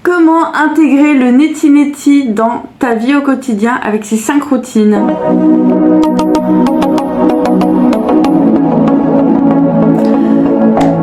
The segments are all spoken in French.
Comment intégrer le Neti Neti dans ta vie au quotidien avec ces 5 routines?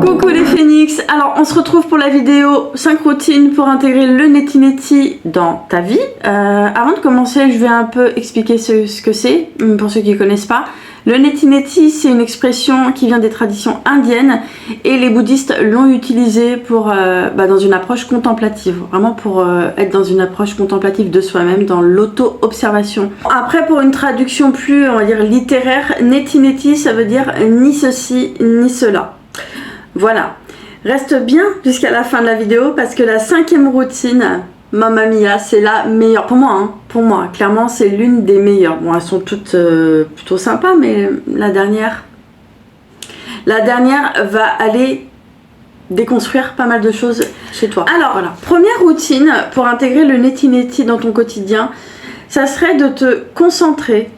Coucou les phénix, alors on se retrouve pour la vidéo 5 routines pour intégrer le Neti Neti dans ta vie. Avant de commencer, je vais un peu expliquer ce que c'est, pour ceux qui ne connaissent pas. Le Neti Neti, c'est une expression qui vient des traditions indiennes et les bouddhistes l'ont utilisée pour, dans une approche contemplative, vraiment pour être dans une approche contemplative de soi-même, dans l'auto-observation. Après, pour une traduction plus, on va dire, littéraire, Neti Neti, ça veut dire ni ceci ni cela. Voilà, reste bien jusqu'à la fin de la vidéo parce que la 5e routine, Mamma Mia, c'est la meilleure pour moi, hein. Pour moi, clairement, c'est l'une des meilleures. Bon, elles sont toutes plutôt sympas, mais la dernière va aller déconstruire pas mal de choses chez toi. Alors, voilà. Première routine pour intégrer le Neti Neti dans ton quotidien, ça serait de te concentrer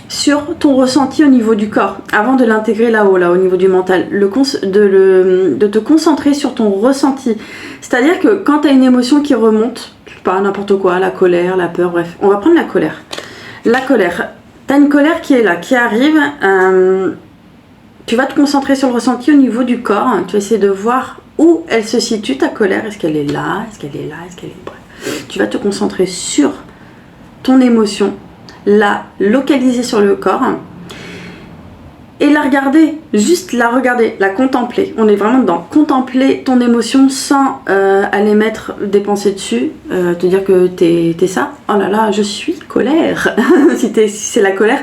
sur ton ressenti au niveau du corps, avant de l'intégrer là-haut, là, au niveau du mental, de te concentrer sur ton ressenti. C'est-à-dire que quand tu as une émotion qui remonte, pas n'importe quoi, la colère, la peur, bref, on va prendre la colère. La colère, tu as une colère qui est là, qui arrive, tu vas te concentrer sur le ressenti au niveau du corps, tu vas essayer de voir où elle se situe, ta colère, est-ce qu'elle est là, est-ce qu'elle est là, est-ce qu'elle est... Bref. Tu vas te concentrer sur ton émotion, la localiser sur le corps et la regarder, juste la regarder, la contempler. On est vraiment dans contempler ton émotion sans aller mettre des pensées dessus, te dire que t'es ça. Oh là là, je suis colère. si c'est la colère,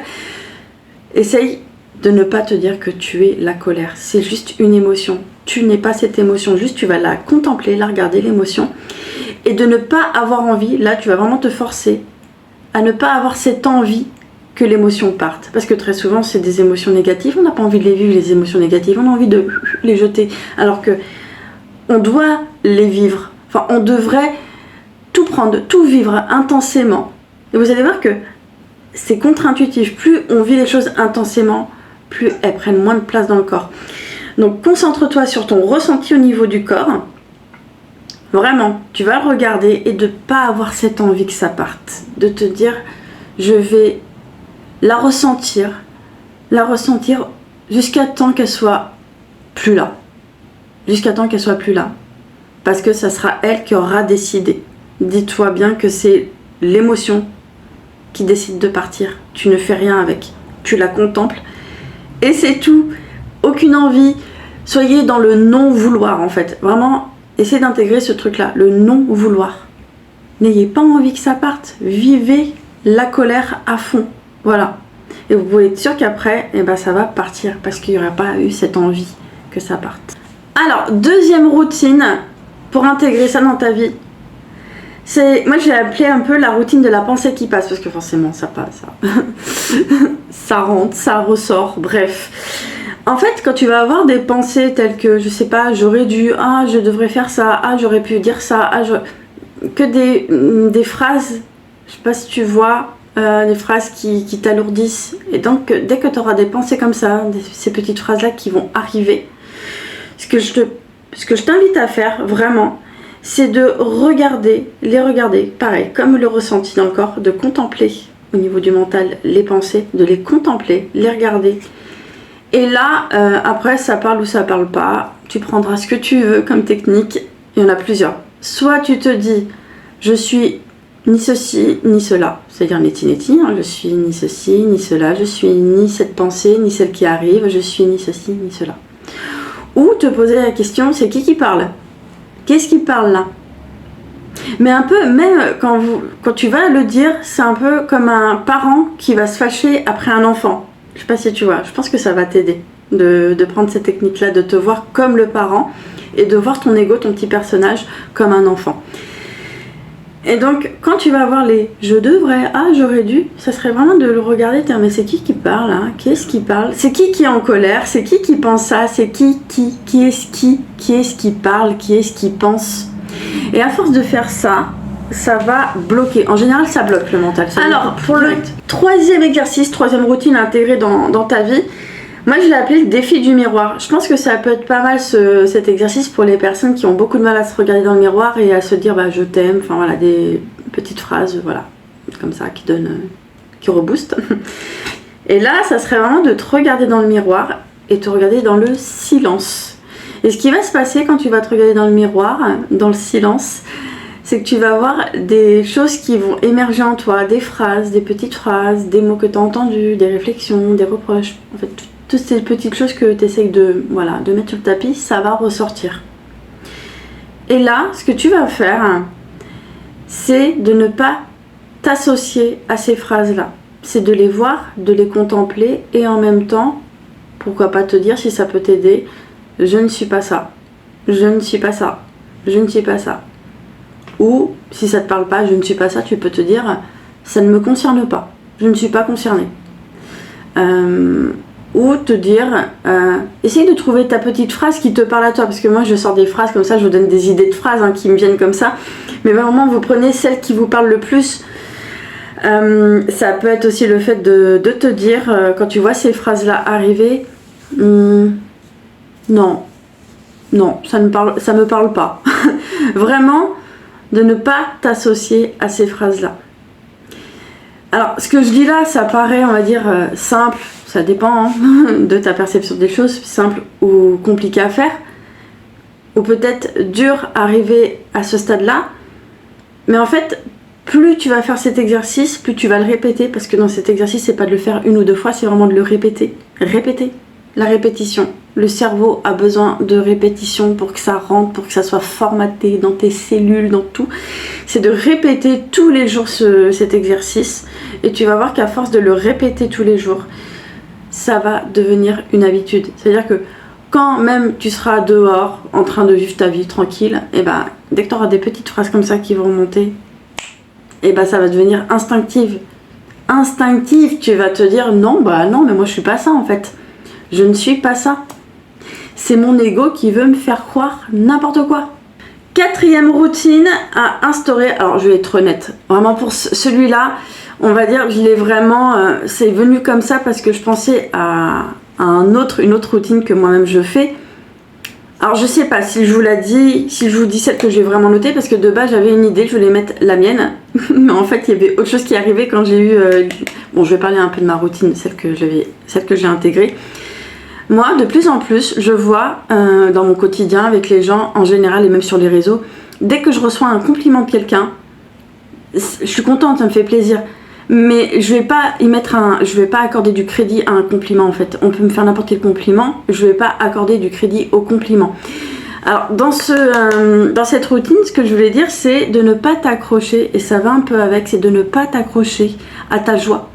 essaye de ne pas te dire que tu es la colère. C'est juste une émotion. Tu n'es pas cette émotion, juste tu vas la contempler, la regarder, l'émotion, et de ne pas avoir envie. Là, tu vas vraiment te forcer à ne pas avoir cette envie que l'émotion parte. Parce que très souvent, c'est des émotions négatives. On n'a pas envie de les vivre, les émotions négatives. On a envie de les jeter. Alors que on doit les vivre. Enfin, on devrait tout prendre, tout vivre intensément. Et vous allez voir que c'est contre-intuitif. Plus on vit les choses intensément, plus elles prennent moins de place dans le corps. Donc, concentre-toi sur ton ressenti au niveau du corps. Vraiment, tu vas le regarder et de ne pas avoir cette envie que ça parte. De te dire, je vais la ressentir jusqu'à temps qu'elle soit plus là. Jusqu'à temps qu'elle soit plus là. Parce que ça sera elle qui aura décidé. Dis-toi bien que c'est l'émotion qui décide de partir. Tu ne fais rien avec. Tu la contemples et c'est tout. Aucune envie. Soyez dans le non-vouloir en fait. Vraiment, essayez d'intégrer ce truc-là, le non-vouloir. N'ayez pas envie que ça parte. Vivez la colère à fond. Voilà. Et vous pouvez être sûr qu'après, ça va partir parce qu'il n'y aura pas eu cette envie que ça parte. Alors, deuxième routine pour intégrer ça dans ta vie. Moi, je l'ai appelé un peu la routine de la pensée qui passe parce que forcément, ça passe. Ça rentre, ça ressort, bref. En fait, quand tu vas avoir des pensées telles que, je sais pas, j'aurais dû, je devrais faire ça, j'aurais pu dire ça, que des phrases, je sais pas si tu vois, des phrases qui t'alourdissent. Et donc, dès que tu auras des pensées comme ça, ces petites phrases-là qui vont arriver, ce que je t'invite à faire, vraiment, c'est de les regarder, pareil, comme le ressenti dans le corps, de contempler au niveau du mental les pensées, de les contempler, les regarder. Et là, après, ça parle ou ça parle pas. Tu prendras ce que tu veux comme technique. Il y en a plusieurs. Soit tu te dis, je suis ni ceci, ni cela. C'est-à-dire Neti Neti, je suis ni ceci, ni cela. Je suis ni cette pensée, ni celle qui arrive. Je suis ni ceci, ni cela. Ou te poser la question, c'est qui parle? Qu'est-ce qui parle là? Mais un peu, même quand tu vas le dire, c'est un peu comme un parent qui va se fâcher après un enfant. Je sais pas si tu vois, je pense que ça va t'aider de prendre cette technique-là, de te voir comme le parent et de voir ton ego, ton petit personnage, comme un enfant. Et donc, quand tu vas voir les « je devrais »,« j'aurais dû », ça serait vraiment de le regarder et de dire « mais c'est qui parle hein? Qui est-ce qui parle? C'est qui est en colère? C'est qui pense ça? C'est qui est-ce qui parle? Qui est-ce qui pense ?» Et à force de faire ça, ça va bloquer. En général, ça bloque le mental. Alors, pour le troisième exercice, troisième routine intégrée dans ta vie, Moi, je l'ai appelé le défi du miroir. Je pense que ça peut être pas mal cet exercice pour les personnes qui ont beaucoup de mal à se regarder dans le miroir et à se dire bah, je t'aime, enfin voilà, des petites phrases, voilà, comme ça, qui donnent, qui reboostent. Et là, ça serait vraiment de te regarder dans le miroir et te regarder dans le silence. Et ce qui va se passer quand tu vas te regarder dans le miroir, dans le silence, c'est que tu vas voir des choses qui vont émerger en toi, des phrases, des petites phrases, des mots que tu as entendus, des réflexions, des reproches. En fait, toutes ces petites choses que tu essayes de mettre sur le tapis, ça va ressortir. Et là, ce que tu vas faire, c'est de ne pas t'associer à ces phrases-là. C'est de les voir, de les contempler et en même temps, pourquoi pas te dire si ça peut t'aider, je ne suis pas ça, je ne suis pas ça, je ne suis pas ça. Ou, si ça ne te parle pas, je ne suis pas ça, tu peux te dire, ça ne me concerne pas, je ne suis pas concernée. Ou te dire, essaye de trouver ta petite phrase qui te parle à toi, parce que moi je sors des phrases comme ça, je vous donne des idées de phrases qui me viennent comme ça, mais vraiment vous prenez celle qui vous parle le plus. Ça peut être aussi le fait de te dire, quand tu vois ces phrases-là arriver, non, ça me parle pas. Vraiment, de ne pas t'associer à ces phrases-là. Alors, ce que je dis là, ça paraît, on va dire, simple, ça dépend de ta perception des choses, simple ou compliqué à faire, ou peut-être dur à arriver à ce stade-là, mais en fait, plus tu vas faire cet exercice, plus tu vas le répéter, parce que dans cet exercice, c'est pas de le faire une ou deux fois, c'est vraiment de le répéter. Répéter, la répétition. Le cerveau a besoin de répétition pour que ça rentre, pour que ça soit formaté dans tes cellules, dans tout. C'est de répéter tous les jours cet exercice, et tu vas voir qu'à force de le répéter tous les jours, ça va devenir une habitude. C'est-à-dire que quand même tu seras dehors, en train de vivre ta vie tranquille, et ben, dès que tu auras des petites phrases comme ça qui vont remonter, et ben ça va devenir instinctive. Instinctive, tu vas te dire non, mais moi je suis pas ça en fait. Je ne suis pas ça. C'est mon ego qui veut me faire croire n'importe quoi. Quatrième routine à instaurer, alors je vais être honnête, vraiment pour celui-là, on va dire, je l'ai vraiment, c'est venu comme ça parce que je pensais à une autre routine que moi-même je fais. Alors je sais pas si je vous l'ai dit, si je vous dis celle que j'ai vraiment notée, parce que de base j'avais une idée, je voulais mettre la mienne, mais en fait il y avait autre chose qui est arrivé quand j'ai eu, bon je vais parler un peu de ma routine, celle que j'ai intégrée. Moi de plus en plus je vois dans mon quotidien avec les gens en général et même sur les réseaux, dès que je reçois un compliment de quelqu'un, je suis contente, ça me fait plaisir. Mais je vais pas accorder du crédit à un compliment en fait. On peut me faire n'importe quel compliment, je vais pas accorder du crédit au compliment. Alors dans cette routine, ce que je voulais dire, c'est de ne pas t'accrocher, et ça va un peu avec, c'est de ne pas t'accrocher à ta joie.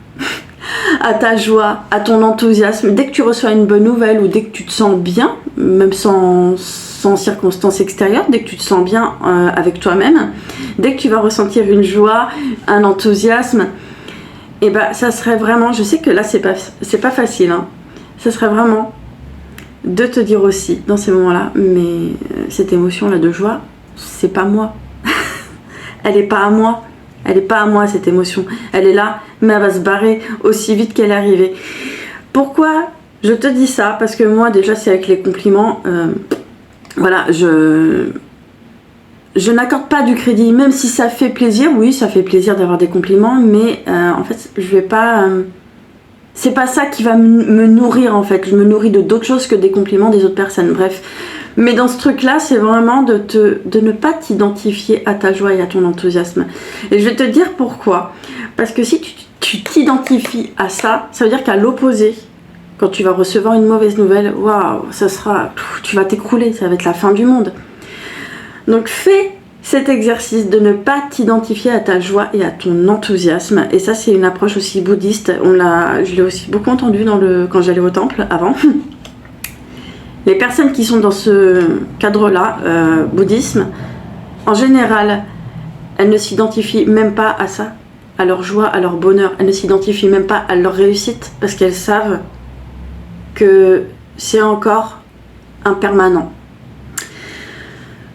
À ta joie, à ton enthousiasme. Dès que tu reçois une bonne nouvelle ou dès que tu te sens bien, même sans circonstances extérieures, dès que tu te sens bien avec toi-même, dès que tu vas ressentir une joie, un enthousiasme, et ben ça serait vraiment, je sais que là c'est pas facile, hein, ça serait vraiment de te dire aussi dans ces moments-là, mais cette émotion là de joie, c'est pas moi. Elle est pas à moi. Elle est pas à moi cette émotion. Elle est là, mais elle va se barrer aussi vite qu'elle est arrivée. Pourquoi je te dis ça? Parce que moi déjà c'est avec les compliments, voilà, je n'accorde pas du crédit, même si ça fait plaisir. Oui, ça fait plaisir d'avoir des compliments, mais en fait je vais pas, c'est pas ça qui va me nourrir en fait. Je me nourris de d'autres choses que des compliments des autres personnes, bref. Mais dans ce truc-là, c'est vraiment de ne pas t'identifier à ta joie et à ton enthousiasme. Et je vais te dire pourquoi. Parce que si tu t'identifies à ça, ça veut dire qu'à l'opposé, quand tu vas recevoir une mauvaise nouvelle, waouh, tu vas t'écrouler, ça va être la fin du monde. Donc fais cet exercice de ne pas t'identifier à ta joie et à ton enthousiasme. Et ça, c'est une approche aussi bouddhiste. Je l'ai aussi beaucoup entendu quand j'allais au temple avant. Les personnes qui sont dans ce cadre-là, bouddhisme, en général, elles ne s'identifient même pas à ça, à leur joie, à leur bonheur. Elles ne s'identifient même pas à leur réussite parce qu'elles savent que c'est encore impermanent.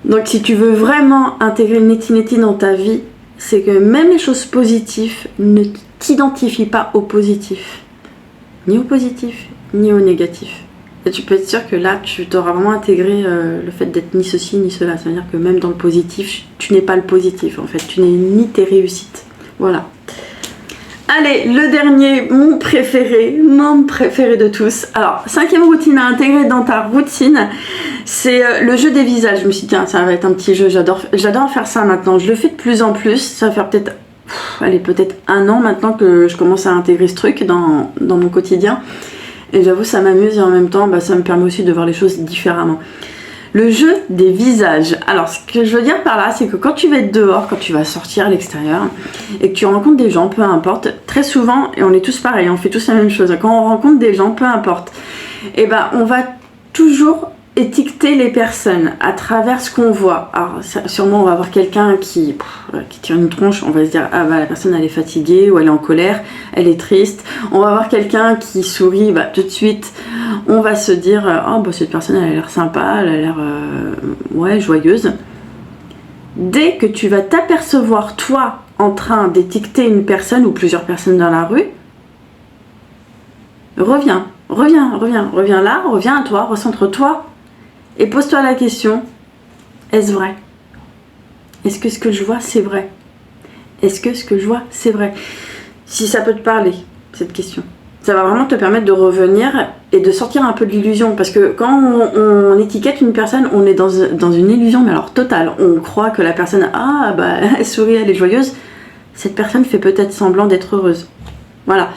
Donc si tu veux vraiment intégrer le neti-neti dans ta vie, c'est que même les choses positives, ne t'identifie pas au positif. Ni au positif, ni au négatif. Et tu peux être sûr que là, tu t'auras vraiment intégré le fait d'être ni ceci ni cela. C'est-à-dire que même dans le positif, tu n'es pas le positif en fait. Tu n'es ni tes réussites. Voilà. Allez, le dernier, mon préféré de tous. Alors, 5e routine à intégrer dans ta routine, c'est le jeu des visages. Je me suis dit, tiens, ça va être un petit jeu, j'adore faire ça maintenant. Je le fais de plus en plus, ça va faire peut-être 1 an maintenant que je commence à intégrer ce truc dans mon quotidien. Et j'avoue, ça m'amuse et en même temps, ça me permet aussi de voir les choses différemment. Le jeu des visages. Alors, ce que je veux dire par là, c'est que quand tu vas être dehors, quand tu vas sortir à l'extérieur et que tu rencontres des gens, peu importe, très souvent, et on est tous pareils, on fait tous la même chose, quand on rencontre des gens, peu importe, et on va toujours étiqueter les personnes à travers ce qu'on voit. Alors, sûrement, on va avoir quelqu'un qui tire une tronche, on va se dire, la personne, elle est fatiguée, ou elle est en colère, elle est triste. On va avoir quelqu'un qui sourit, tout de suite, on va se dire, cette personne, elle a l'air sympa, elle a l'air, joyeuse. Dès que tu vas t'apercevoir, toi, en train d'étiqueter une personne ou plusieurs personnes dans la rue, reviens là, reviens à toi, recentre-toi, et pose-toi la question, est-ce vrai? Est-ce que ce que je vois, c'est vrai? Est-ce que ce que je vois, c'est vrai? Si ça peut te parler, cette question, ça va vraiment te permettre de revenir et de sortir un peu de l'illusion. Parce que quand on étiquette une personne, on est dans une illusion, mais alors totale. On croit que la personne, elle sourit, elle est joyeuse. Cette personne fait peut-être semblant d'être heureuse. Voilà.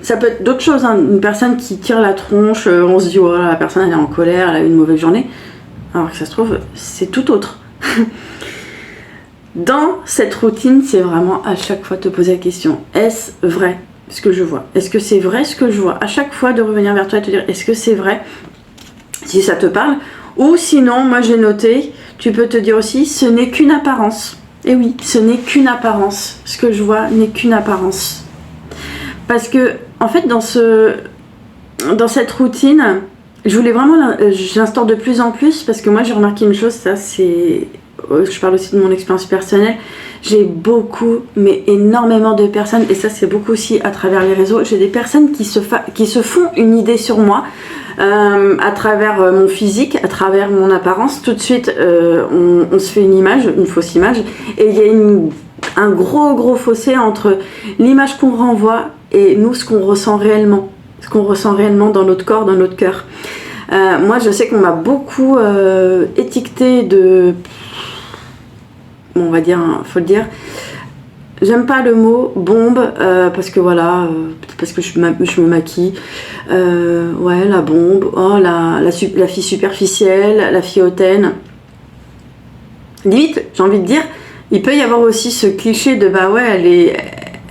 Ça peut être d'autres choses, hein. Une personne qui tire la tronche, on se dit la personne elle est en colère, elle a eu une mauvaise journée, alors que ça se trouve c'est tout autre. Dans cette routine, c'est vraiment à chaque fois te poser la question, est-ce vrai ce que je vois? Est-ce que c'est vrai ce que je vois? À chaque fois de revenir vers toi et te dire, est-ce que c'est vrai? Si ça te parle, ou sinon, moi j'ai noté, tu peux te dire aussi, ce n'est qu'une apparence. Et oui, ce n'est qu'une apparence. Ce que je vois n'est qu'une apparence. Parce que, en fait, dans cette routine, je voulais vraiment, j'instaure de plus en plus, parce que moi, j'ai remarqué une chose, ça, c'est, je parle aussi de mon expérience personnelle, j'ai beaucoup, mais énormément de personnes, et ça, c'est beaucoup aussi à travers les réseaux, j'ai des personnes qui se font une idée sur moi, à travers mon physique, à travers mon apparence. Tout de suite, on se fait une image, une fausse image, et il y a un gros fossé entre l'image qu'on renvoie et nous, ce qu'on ressent réellement dans notre corps, dans notre cœur. Moi, je sais qu'on m'a beaucoup étiqueté de... Bon, on va dire, faut le dire, j'aime pas le mot bombe, parce que parce que je me maquille. La bombe, la fille superficielle, la fille hautaine. Limite, j'ai envie de dire, il peut y avoir aussi ce cliché de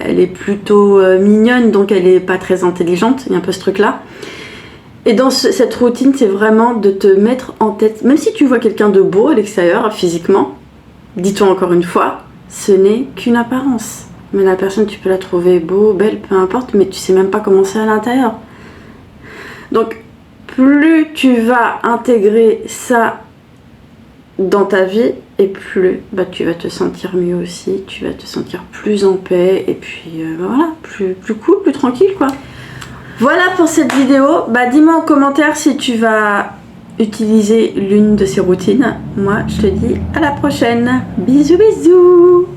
elle est plutôt mignonne, donc elle est pas très intelligente, il y a un peu ce truc-là. Et dans cette routine, c'est vraiment de te mettre en tête, même si tu vois quelqu'un de beau à l'extérieur, physiquement, dis-toi encore une fois, ce n'est qu'une apparence. Mais la personne, tu peux la trouver beau, belle, peu importe, mais tu sais même pas comment c'est à l'intérieur. Donc, plus tu vas intégrer ça dans ta vie, et plus tu vas te sentir mieux aussi, tu vas te sentir plus en paix, et puis plus cool, plus tranquille, quoi. Voilà pour cette vidéo. Dis-moi en commentaire si tu vas utiliser l'une de ces routines. Moi, je te dis à la prochaine. Bisous, bisous.